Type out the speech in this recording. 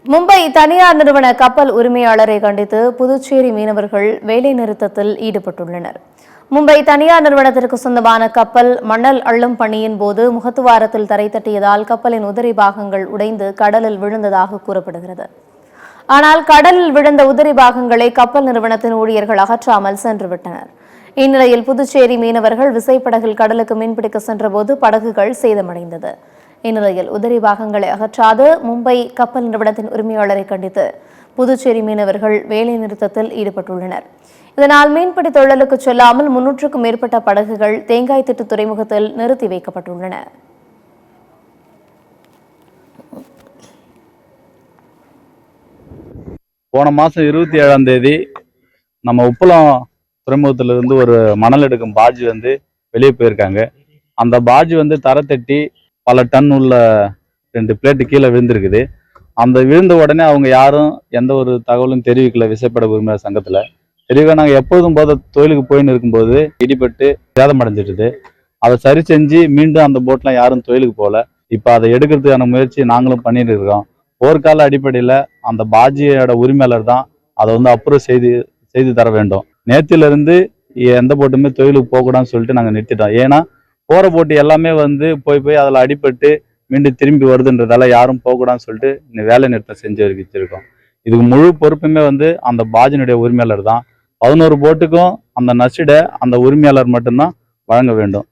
மும்பை தனியார் நிறுவன கப்பல் உரிமையாளரை கண்டித்து புதுச்சேரி மீனவர்கள் வேலைநிறுத்தத்தில் ஈடுபட்டுள்ளனர். மும்பை தனியார் நிறுவனத்திற்கு சொந்தமான கப்பல் மணல் அள்ளும் பணியின் போது முகத்துவாரத்தில் தரை தட்டியதால் கப்பலின் உதிரி பாகங்கள் உடைந்து கடலில் விழுந்ததாக கூறப்படுகிறது. ஆனால் கடலில் விழுந்த உதிரி பாகங்களை கப்பல் நிறுவனத்தின் ஊழியர்கள் அகற்றாமல் சென்றுவிட்டனர். இந்நிலையில் புதுச்சேரி மீனவர்கள் விசைப்படகில் கடலுக்கு மீன்பிடிக்க சென்றபோது படகுகள் சேதமடைந்தது. இந்நிலையில் உதிரி பாகங்களை அகற்றாது மும்பை கப்பல் நிறுவனத்தின் உரிமையாளரை கண்டித்து புதுச்சேரி மீனவர்கள் வேலைநிறுத்தத்தில் ஈடுபட்டுள்ளனர். இதனால் மீன்பிடி தொழிலுக்கு செல்லாமல் 300க்கும் மேற்பட்ட படகுகள் தேங்காய்திட்டு துறைமுகத்தில் நிறுத்தி வைக்கப்பட்டுள்ளன. போன மாதம் 27ஆம் தேதி நம்ம உப்பளம் துறைமுகத்திலிருந்து ஒரு மணல் எடுக்கும் பாஜி வெளியே போயிருக்காங்க. அந்த பாஜி தரை தட்டி பல டன் உள்ள 2 பிளேட்டு கீழே விழுந்திருக்குது. அந்த விழுந்த உடனே அவங்க யாரும் எந்த ஒரு தகவலும் தெரிவிக்கல. விசைப்பட உரிமையாளர் சங்கத்தில் தெரிவிக்க நாங்கள் எப்போதும் போத தொழிலுக்கு போயின்னு இருக்கும்போது இடிபட்டு சேதம் அடைஞ்சிட்டுது. அதை சரி செஞ்சு மீண்டும் அந்த போட்லாம் யாரும் தொழிலுக்கு போகல. இப்போ அதை எடுக்கிறதுக்கான முயற்சி நாங்களும் பண்ணிட்டு இருக்கோம். போர்க்கால அடிப்படையில் அந்த பாஜியோட உரிமையாளர் தான் அதை அப்ரூவ் செய்து தர வேண்டும். நேற்றிலிருந்து எந்த போட்டுமே தொழிலுக்கு போகக்கூடாதுன்னு சொல்லிட்டு நாங்கள் நிறுத்திட்டோம். ஏன்னா போகிற போட்டு எல்லாமே போய் அதில் அடிபட்டு மீண்டும் திரும்பி வருதுன்றதால யாரும் போகக்கூடாதுன்னு சொல்லிட்டு வேலை நிறுத்தம் செஞ்சு வச்சிருக்கோம். இதுக்கு முழு பொறுப்புமே அந்த பாஜினுடைய உரிமையாளர் தான். 11 போட்டுக்கும் அந்த நஷ்ட அந்த உரிமையாளர் மட்டும்தான் வழங்க வேண்டும்.